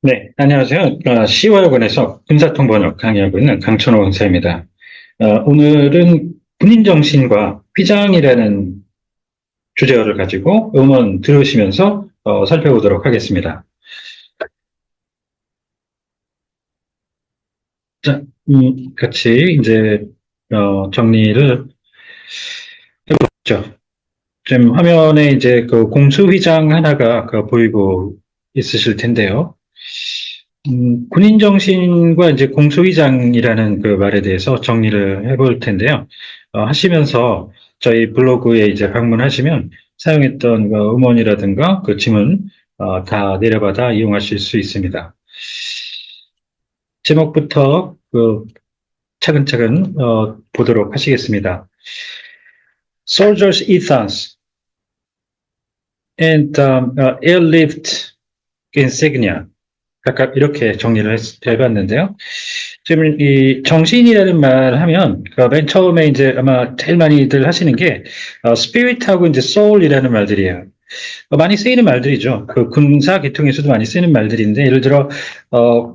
네, 안녕하세요. C화여관에서 군사통번역 강의하고 있는 강천호 강사입니다. 오늘은 군인정신과 휘장이라는 주제어를 가지고 음원 들으시면서 살펴보도록 하겠습니다. 자, 같이 이제 정리를 해보죠. 지금 화면에 이제 그 공수휘장 하나가 보이고 있으실 텐데요. 군인 정신과 이제 공수위장이라는 그 말에 대해서 정리를 해볼 텐데요. 하시면서 저희 블로그에 이제 방문하시면 사용했던 그 음원이라든가 그 지문 다 내려받아 이용하실 수 있습니다. 제목부터 차근차근 보도록 하시겠습니다. Soldiers' ethos and airlift insignia. 각각 이렇게 정리를 해봤는데요. 지금 이 정신이라는 말 하면 그맨 처음에 이제 아마 제일 많이들 하시는 게 spirit하고 이제 soul이라는 말들이에요. 많이 쓰이는 말들이죠. 그 군사 계통에서도 많이 쓰이는 말들인데 예를 들어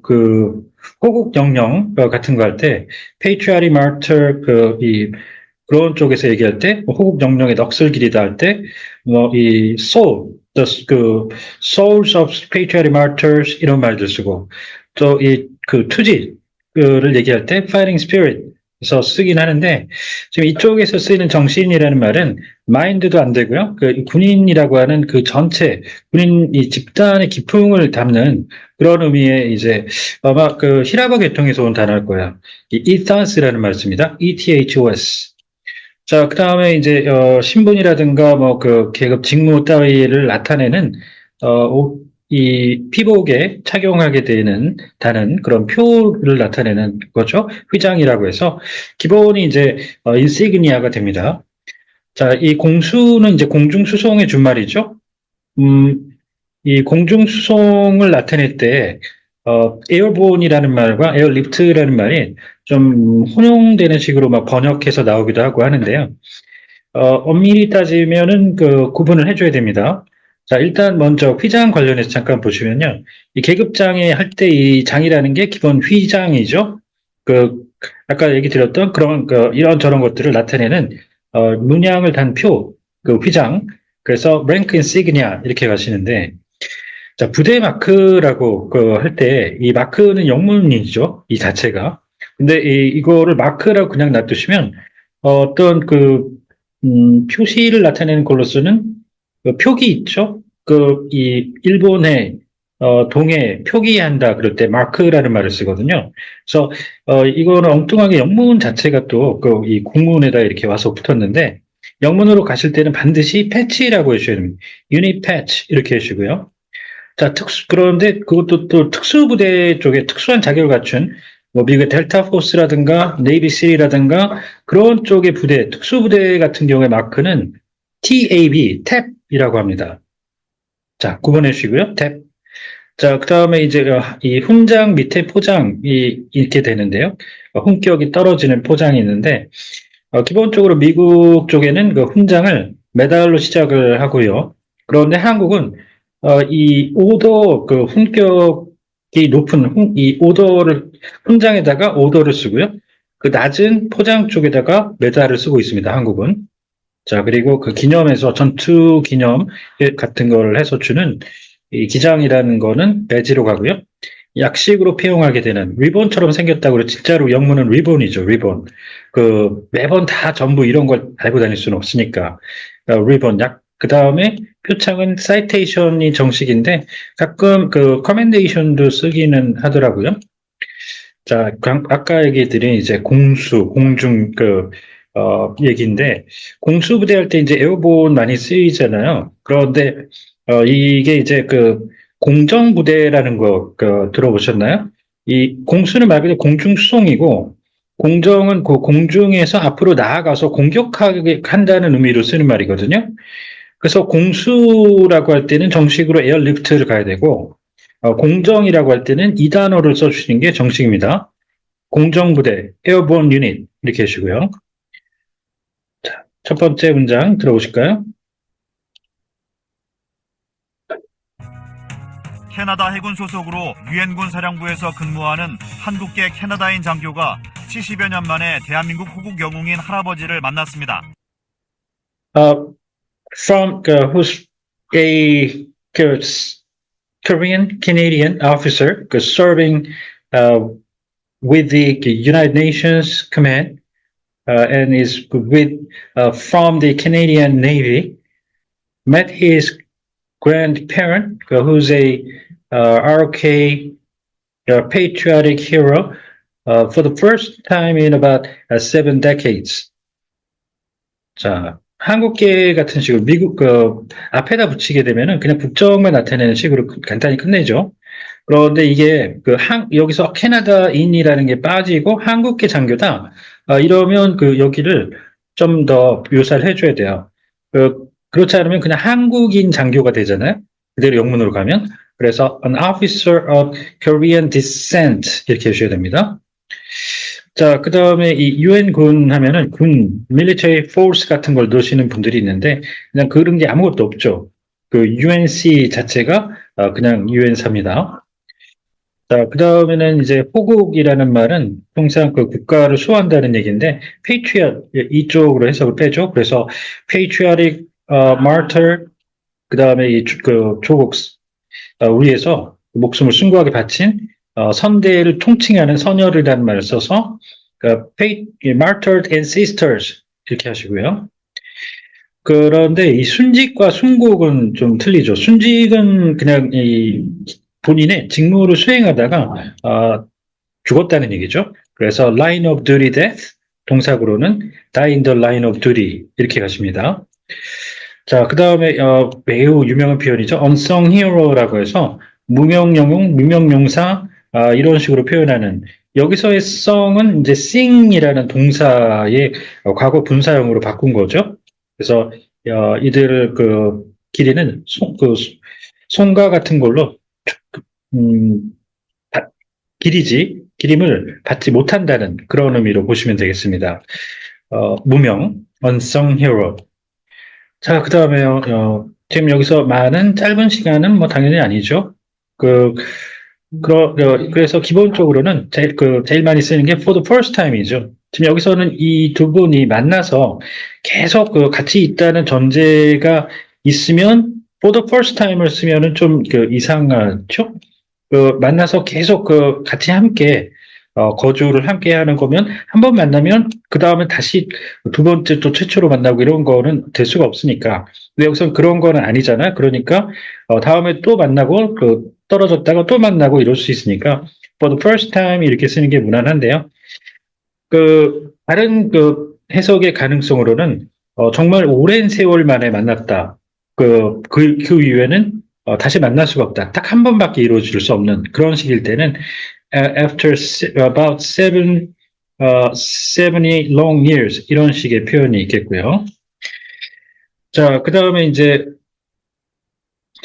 그 호국 영령 같은 거 할 때 patriotic martyr 그런 쪽에서 얘기할 때 호국 영령의 넋을기리다 할 때 뭐 이 soul 그 souls of patriotic martyrs 이런 말들 쓰고 또 이 그 투지를 얘기할 때 fighting spirit에서 쓰긴 하는데 지금 이쪽에서 쓰이는 정신이라는 말은 마인드도 안 되고요. 그 군인이라고 하는 그 전체 군인 이 집단의 기풍을 담는 그런 의미의 이제 아마 그 히라버 계통에서 온 단어일 거예요. 이 ethos라는 말 씁니다. ETHOS. 자, 그 다음에 이제, 신분이라든가 뭐 그 계급 직무 따위를 나타내는, 이 피복에 착용하게 되는 다는 그런 표를 나타내는 거죠. 휘장이라고 해서 기본이 이제, 인시그니아가 됩니다. 자, 이 공수는 이제 공중수송의 준말이죠. 음, 이 공중수송을 나타낼 때, 에어본이라는 말과 에어리프트라는 말이 좀 혼용되는 식으로 막 번역해서 나오기도 하고 하는데요. 엄밀히 따지면은 그 구분을 해줘야 됩니다. 자, 일단 먼저 휘장 관련해서 잠깐 보시면요. 이 계급장에 할 때 이 장이라는 게 기본 휘장이죠. 그, 아까 얘기 드렸던 그런, 이런 저런 것들을 나타내는, 문양을 단 표, 그 휘장. 그래서 랭크 인시그니아 이렇게 가시는데, 자, 부대 마크라고 할 때, 이 마크는 영문이죠. 이 자체가. 근데 이거를 마크라고 그냥 놔두시면, 어떤 표시를 나타내는 걸로서는 그 표기 있죠? 이 일본의 동해 표기한다 그럴 때 마크라는 말을 쓰거든요. 그래서 이거는 엉뚱하게 영문 자체가 또 이 국문에다 이렇게 와서 붙었는데 영문으로 가실 때는 반드시 패치라고 해주셔야 됩니다. 유닛 패치 이렇게 해주시고요. 자, 그런데 그것도 또 특수부대 쪽에 특수한 자격을 갖춘, 뭐, 미국의 델타 포스라든가, 네이비 실이라든가, 그런 쪽의 부대, 특수부대 같은 경우에 마크는 TAB, 탭이라고 합니다. 자, 구분해 주시고요. 탭. 자, 그 다음에 이제 이 훈장 밑에 포장이 이렇게 되는데요. 훈격이 떨어지는 포장이 있는데, 기본적으로 미국 쪽에는 그 훈장을 메달로 시작을 하고요. 그런데 한국은 이 오더 훈격이 높은 이 오더를 훈장에다가 오더를 쓰고요. 그 낮은 포장 쪽에다가 메달을 쓰고 있습니다. 한국은. 자, 그리고 그 기념에서 전투 기념 같은 거를 해서 주는 이 기장이라는 거는 배지로 가고요. 약식으로 표용하게 되는 리본처럼 생겼다고 그래. 진짜로 영문은 리본이죠, 리본. 매번 다 전부 이런 걸 달고 다닐 수는 없으니까. 리본, 그 다음에 표창은 사이테이션이 정식인데 가끔 커멘데이션도 쓰기는 하더라고요. 자, 아까 얘기 드린 이제 공중, 얘기인데, 공수부대 할 때 이제 에어본 많이 쓰이잖아요. 그런데, 이게 이제 공정부대라는 거, 들어보셨나요? 이 공수는 말 그대로 공중수송이고, 공정은 그 공중에서 앞으로 나아가서 공격하게 한다는 의미로 쓰는 말이거든요. 그래서 공수라고 할 때는 정식으로 에어리프트를 가야 되고, 공정이라고 할 때는 이 단어를 써주시는 게 정식입니다. 공정부대, 에어본 유닛 이렇게 해주시고요. 자, 첫 번째 문장 들어보실까요? 캐나다 해군 소속으로 유엔군 사령부에서 근무하는 한국계 캐나다인 장교가 70여 년 만에 대한민국 호국 영웅인 할아버지를 만났습니다. Who's a Korean Canadian officer serving with the United Nations Command and is from the Canadian Navy. Met his grandparent, who's a ROK patriotic hero for the first time in about 7 decades. 자, 한국계 같은 식으로 미국 앞에다 붙이게 되면은 그냥 국적만 나타내는 식으로 간단히 끝내죠. 그런데 이게 여기서 캐나다인이라는 게 빠지고 한국계 장교다. 이러면 여기를 좀 더 묘사를 해줘야 돼요. 그렇지 않으면 그냥 한국인 장교가 되잖아요. 그대로 영문으로 가면. 그래서 an officer of Korean descent 이렇게 해주셔야 됩니다. 자, 그 다음에 이 유엔군 하면은 military force 같은 걸 넣으시는 분들이 있는데 그냥 그런 게 아무것도 없죠. UNC 자체가 그냥 유엔사입니다. 자, 그 다음에는 이제 호국이라는 말은 통상 국가를 수호한다는 얘기인데 patriot 이쪽으로 해석을 빼죠. 그래서 patriotic martyr 그 다음에 이 조국 위해서 목숨을 숭고하게 바친 선대를 통칭하는 선열이라는 말을 써서 martyred ancestors 이렇게 하시고요. 그런데 이 순직과 순국은 좀 틀리죠. 순직은 그냥 본인의 직무를 수행하다가 죽었다는 얘기죠. 그래서 line of duty death, 동사구로는 die in the line of duty 이렇게 가십니다. 자, 그 다음에 매우 유명한 표현이죠. unsung hero라고 해서 무명영웅, 무명용사 이런 식으로 표현하는 여기서의 sung은 이제 sing이라는 동사의 과거 분사형으로 바꾼 거죠. 그래서 이들을 길이는 송가 같은 걸로 기림을 받지 못한다는 그런 의미로 보시면 되겠습니다. 무명, unsung hero. 자, 그 다음에요, 지금 여기서 많은 짧은 시간은 뭐 당연히 아니죠. 그래서 기본적으로는 제일 많이 쓰는 게 for the first time이죠. 지금 여기서는 이 두 분이 만나서 계속 같이 있다는 전제가 있으면 for the first time을 쓰면은 좀 이상하죠? 만나서 계속 같이 함께 거주를 함께 하는 거면 한 번 만나면 그 다음에 다시 두 번째 또 최초로 만나고 이런 거는 될 수가 없으니까. 근데 여기서는 그런 거는 아니잖아요. 그러니까 다음에 또 만나고 떨어졌다가 또 만나고 이럴 수 있으니까 for the first time 이렇게 쓰는 게 무난한데요. 다른 해석의 가능성으로는 정말 오랜 세월 만에 만났다. 그 이후에는 다시 만날 수가 없다. 딱 한 번밖에 이루어질 수 없는 그런 식일 때는 after about 70 long years 이런 식의 표현이 있겠고요. 자, 그 다음에 이제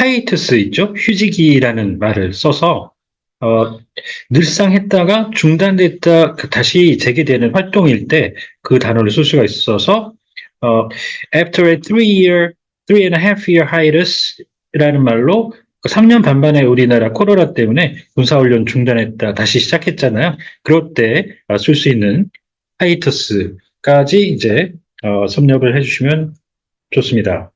hiatus 있죠? 휴직이라는 말을 써서 늘상 했다가 중단됐다 다시 재개되는 활동일 때 그 단어를 쓸 수가 있어서 after a 3.5 year hiatus라는 말로 3년 반 만에 우리나라 코로나 때문에 군사훈련 중단했다 다시 시작했잖아요. 그럴 때 쓸 수 있는 hiatus까지 이제 섭렵을 해주시면 좋습니다.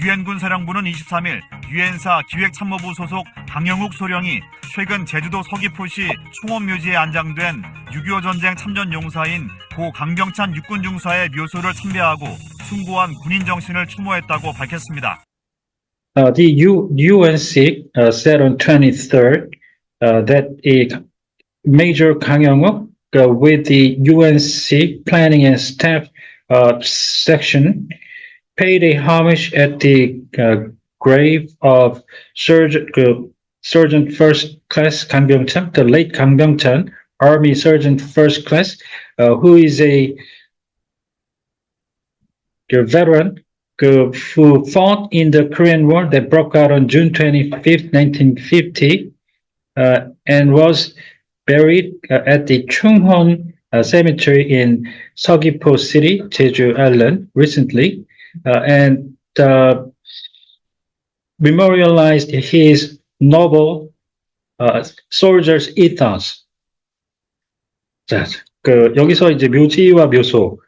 유엔군 사령부는 23일 유엔사 기획참모부 소속 강영욱 소령이 최근 제주도 서귀포시 총원묘지에 안장된 6.25 전쟁 참전 용사인 고 강병찬 육군 중사의 묘소를 참배하고 숭고한 군인 정신을 추모했다고 밝혔습니다. The UNC said on 23rd that Major Kang Young-wook with the UNC Planning and Staff section paid a homage at the grave of Sergeant First Class Kang Byung-chan, the late Kang Byung-chan, Army Sergeant First Class, who is a veteran who fought in the Korean War that broke out on June 25th, 1950, and was buried at the Chunghon Cemetery in Seogwipo City, Jeju Island, recently. And memorialized his noble soldier's ethos. 자, 여기서 이제 묘지와 묘소,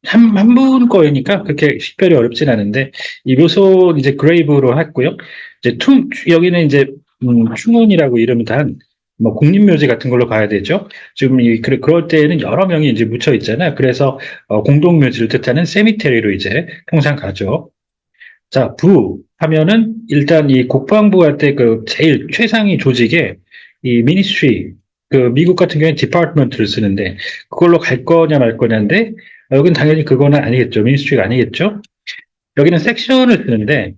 한 분 거니까 그렇게 식별이 어렵진 않은데, 이 묘소 이제 그레이브로 했고요. 이제 여기는 이제, 충운이라고 이름을 단, 뭐, 국립묘지 같은 걸로 봐야 되죠. 지금 그럴 때에는 여러 명이 이제 묻혀 있잖아요. 그래서, 공동묘지를 뜻하는 세미테리로 이제 통상 가죠. 자, 부 하면은 일단 이 국방부 할 때 제일 최상위 조직에 이 미니스트리, 미국 같은 경우에 디파트먼트를 쓰는데 그걸로 갈 거냐 말 거냐인데 여긴 당연히 그거는 아니겠죠. 미니스트리가 아니겠죠. 여기는 섹션을 쓰는데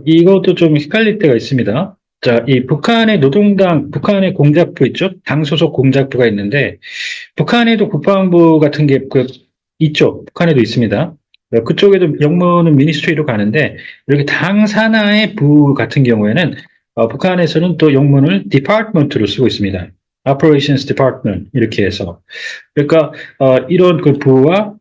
이것도 좀 헷갈릴 때가 있습니다. 자, 이 북한의 노동당, 북한의 공작부 있죠? 당 소속 공작부가 있는데 북한에도 국방부 같은 게 있죠. 북한에도 있습니다. 그쪽에도 영문은 미니스트리로 가는데 이렇게 당 산하의 부 같은 경우에는 북한에서는 또 영문을 디파트먼트로 쓰고 있습니다. Operations Department 이렇게 해서 그러니까 이런 그 부와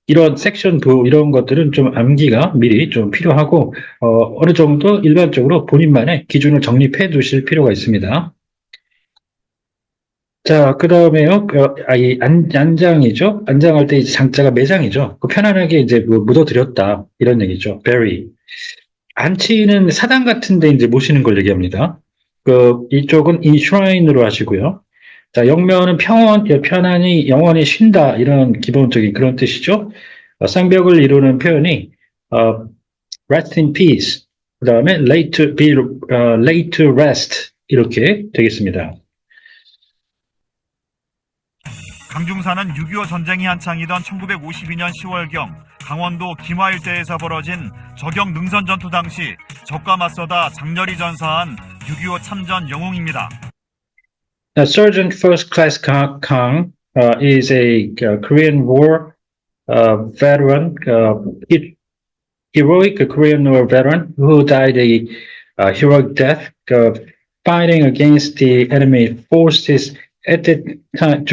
이런 섹션 부 이런 것들은 좀 암기가 미리 좀 필요하고 어느 정도 일반적으로 본인만의 기준을 정립해 두실 필요가 있습니다. 자, 그 다음에요, 이 안장이죠? 안장할 때 이제 장자가 매장이죠? 편안하게 이제 묻어드렸다. 이런 얘기죠. bury. 안치는 사당 같은데 이제 모시는 걸 얘기합니다. 이쪽은 enshrine으로 하시고요. 자, 영면은 편안히, 영원히 쉰다. 이런 기본적인 그런 뜻이죠. 쌍벽을 이루는 표현이, rest in peace. 그 다음에 lay to rest. 이렇게 되겠습니다. 강중사는 6.25 전쟁이 한창이던 1952년 10월경 강원도 김화 일대에서 벌어진 적영 능선 전투 당시 적과 맞서다 장렬히 전사한 6.25 참전 영웅입니다. Sergeant First Class Kang is a Korean War veteran, heroic Korean War veteran who died a heroic death fighting against the enemy forces at the time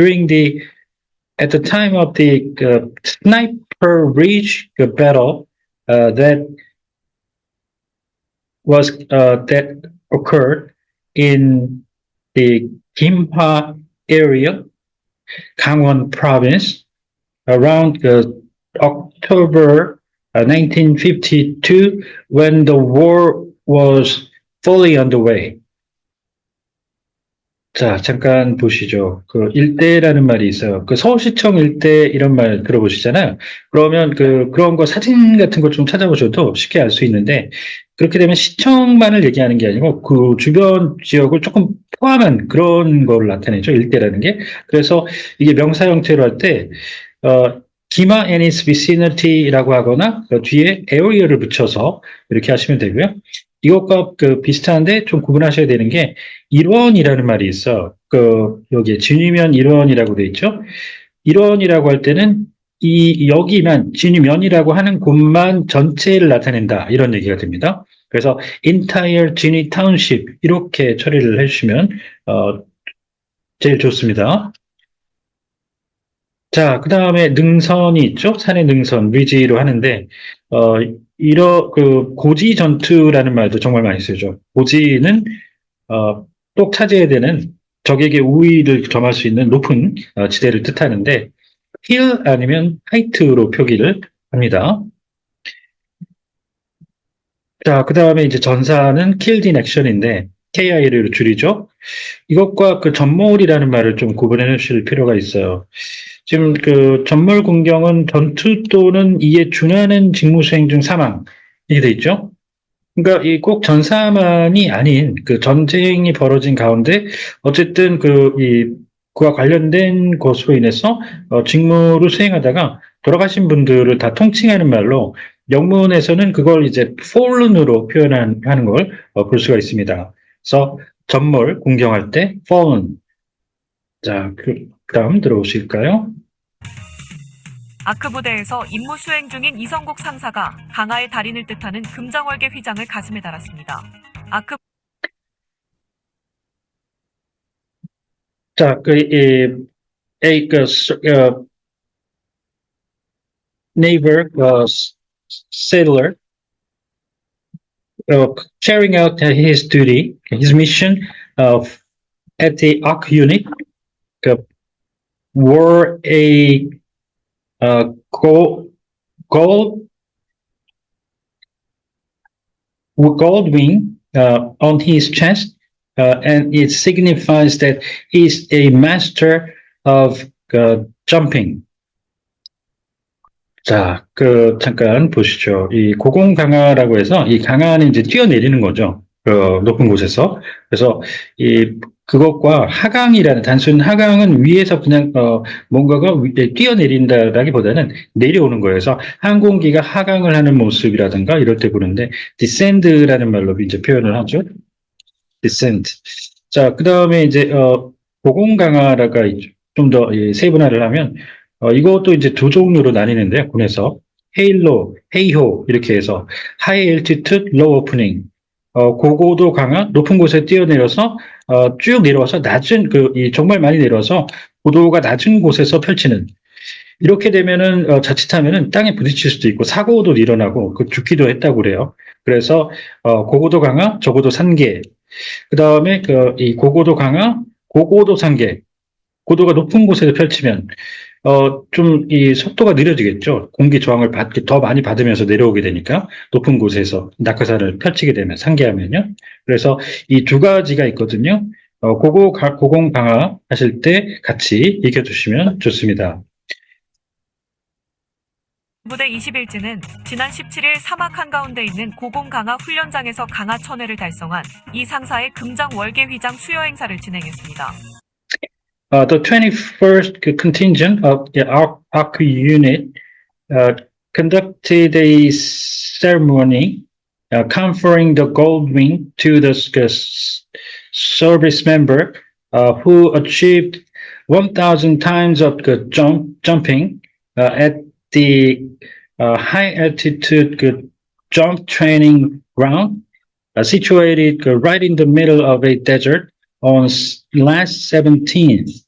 at the time of the Sniper Ridge battle that occurred in the Gimha area, Gangwon province, around October 1952, when the war was fully underway. 자, 잠깐 보시죠. 일대라는 말이 있어요. 서울시청 일대 이런 말 들어보시잖아요. 그러면 그런 거 사진 같은 거 좀 찾아보셔도 쉽게 알 수 있는데, 그렇게 되면 시청만을 얘기하는 게 아니고, 그 주변 지역을 조금 포함한 그런 걸 나타내죠. 일대라는 게. 그래서 이게 명사 형태로 할 때, 기마 and its vicinity라고 하거나, 뒤에 area를 붙여서 이렇게 하시면 되고요. 이것과 비슷한데 좀 구분하셔야 되는 게 일원이라는 말이 있어. 여기에 진위면 일원이라고 돼 있죠. 일원이라고 할 때는 여기만 진위면이라고 하는 곳만 전체를 나타낸다 이런 얘기가 됩니다. 그래서 entire 진위 township 이렇게 처리를 해주시면 제일 좋습니다. 자, 그 다음에 능선이 있죠. 산의 능선, ridge로 하는데 고지 전투라는 말도 정말 많이 쓰죠. 고지는 꼭 차지해야 되는 적에게 우위를 점할 수 있는 높은 지대를 뜻하는데 hill 아니면 height로 표기를 합니다. 자, 그 다음에 이제 전사는 killed in action인데 KI를 줄이죠. 이것과 전몰이라는 말을 좀 구분해 주실 필요가 있어요. 지금 전몰 군경은 전투 또는 이에 준하는 직무 수행 중 사망 이게 돼 있죠. 그러니까 이 꼭 전사만이 아닌 전쟁이 벌어진 가운데 어쨌든 그와 관련된 것으로 인해서 직무를 수행하다가 돌아가신 분들을 다 통칭하는 말로 영문에서는 그걸 이제 fallen으로 표현하는 걸 볼 수가 있습니다. 그래서 전몰 군경할 때 fallen. 자, 그다음 들어오실까요? 아크 부대에서 임무 수행 중인 이성국 상사가 강하의 달인을 뜻하는 금정월계 휘장을 가슴에 달았습니다. 자, naval sailor carrying out his duty, his mission at the ARC unit, wore a gold wing on his chest, and it signifies that he's a master of jumping. 자, 잠깐 보시죠. 이 고공강화라고 해서, 이 강화는 이제 뛰어내리는 거죠. 높은 곳에서. 그래서, 그것과 하강이라는, 단순 하강은 위에서 그냥, 뭔가가 뛰어내린다라기보다는 내려오는 거예요. 그래서 항공기가 하강을 하는 모습이라든가 이럴 때 보는데, descend라는 말로 이제 표현을 하죠. descend. 자, 그 다음에 이제, 고공강화라가 좀 더 세분화를 하면, 이것도 이제 두 종류로 나뉘는데요. 군에서 헤일로, 헤이호 이렇게 해서 high altitude, low opening, 고고도 강화, 높은 곳에 뛰어내려서 쭉 내려와서 낮은 정말 많이 내려와서 고도가 낮은 곳에서 펼치는. 이렇게 되면은 자칫하면은 땅에 부딪힐 수도 있고 사고도 일어나고 죽기도 했다고 그래요. 그래서 고고도 강화, 저고도 산계. 그 다음에 이 고고도 강화, 고고도 산계. 고도가 높은 곳에서 펼치면 좀 이 속도가 느려지겠죠. 공기 저항을 더 많이 받으면서 내려오게 되니까 높은 곳에서 낙하산을 펼치게 되면 상계하면요. 그래서 이 두 가지가 있거든요. 고공 강화 하실 때 같이 익혀주시면 좋습니다. 부대 21지는 지난 17일 사막 한가운데 있는 고공 강화 훈련장에서 강화 천회를 달성한 이 상사의 금장 월계 휘장 수여 행사를 진행했습니다. The 21st contingent of the ARC unit conducted a ceremony conferring the gold wing to the service member who achieved 1,000 times of jumping at the high altitude jump training ground situated right in the middle of a desert on last 17th.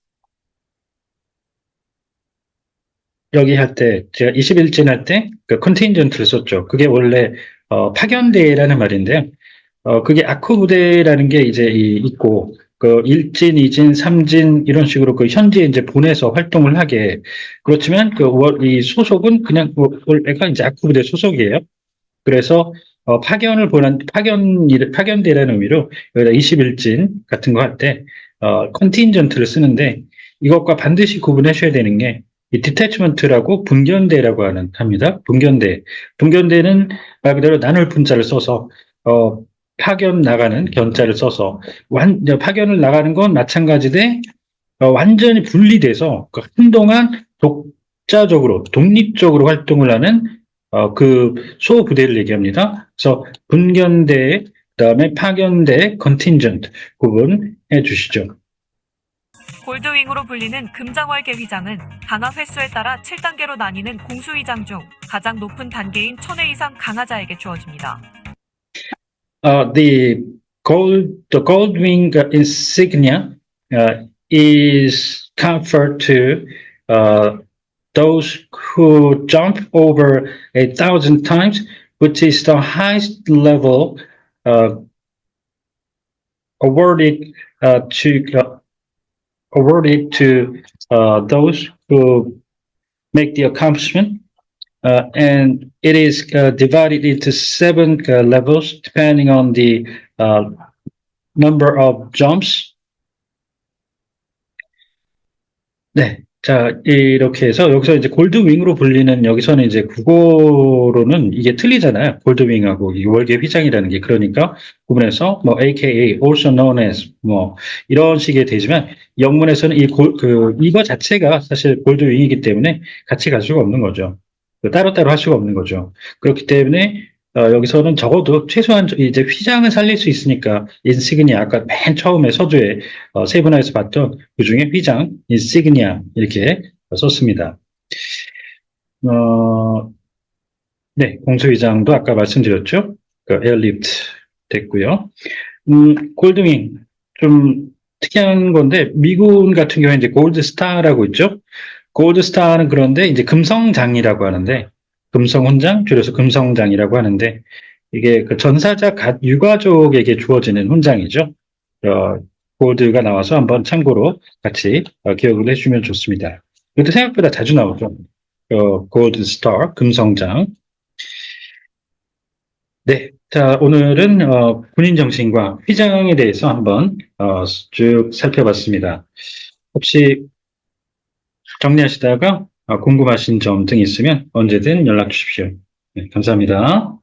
여기 할 때, 제가 21진 할 때, 컨틴전트를 썼죠. 그게 원래, 파견대라는 말인데요. 그게 아크 부대라는 게 이제 있고, 1진, 2진, 3진, 이런 식으로 현지에 이제 보내서 활동을 하게. 그렇지만, 이 소속은 그냥, 원래가 이제 아크 부대 소속이에요. 그래서, 파견대라는 의미로, 여기다 21진 같은 거 할 때, 컨틴전트를 쓰는데, 이것과 반드시 구분하셔야 되는 게, 이 디태치먼트라고 분견대라고 합니다. 분견대는 말 그대로 나눌 분자를 써서, 파견 나가는 견자를 써서, 파견을 나가는 건 마찬가지で, 완전히 분리돼서, 한동안 독립적으로 활동을 하는, 소부대를 얘기합니다. 그래서 분견대, 그다음에 파견대, 컨틴전트 구분해 주시죠. 골드윙으로 불리는 금장월계 휘장은 강화 횟수에 따라 7단계로 나뉘는 공수휘장 중 가장 높은 단계인 1000회 이상 강화자에게 주어집니다. The gold wing insignia is conferred to those who jump over 1,000 times, which is the highest level awarded to those who make the accomplishment, and it is divided into 7 levels depending on the number of jumps. 네. 자, 이렇게 해서 여기서 이제 골드윙으로 불리는 여기서는 이제 국어로는 이게 틀리잖아요. 골드윙하고 이 월계 휘장이라는 게 그러니까 구분해서 뭐 AKA, also known as 뭐 이런 식이 되지만 영문에서는 이거 자체가 사실 골드윙이기 때문에 같이 갈 수가 없는 거죠. 따로따로 할 수가 없는 거죠. 그렇기 때문에 여기서는 적어도 최소한 이제 휘장을 살릴 수 있으니까 인시그니아 아까 맨 처음에 서두에 세분화해서 봤던 그 중에 휘장 인시그니아 이렇게 썼습니다. 네, 공수휘장도 아까 말씀드렸죠. 에어리프트 됐고요. 골드윙 좀 특이한 건데 미군 같은 경우에 이제 골드스타라고 있죠. 골드스타는 그런데 이제 금성장이라고 하는데 금성훈장, 줄여서 금성장이라고 하는데, 이게 그 전사자 유가족에게 주어지는 훈장이죠. 골드가 나와서 한번 참고로 같이 기억을 해주면 좋습니다. 이것도 생각보다 자주 나오죠. 골드 스타, 금성장. 네. 자, 오늘은 군인 정신과 휘장에 대해서 한번 쭉 살펴봤습니다. 혹시 정리하시다가 궁금하신 점 등 있으면 언제든 연락 주십시오. 네, 감사합니다.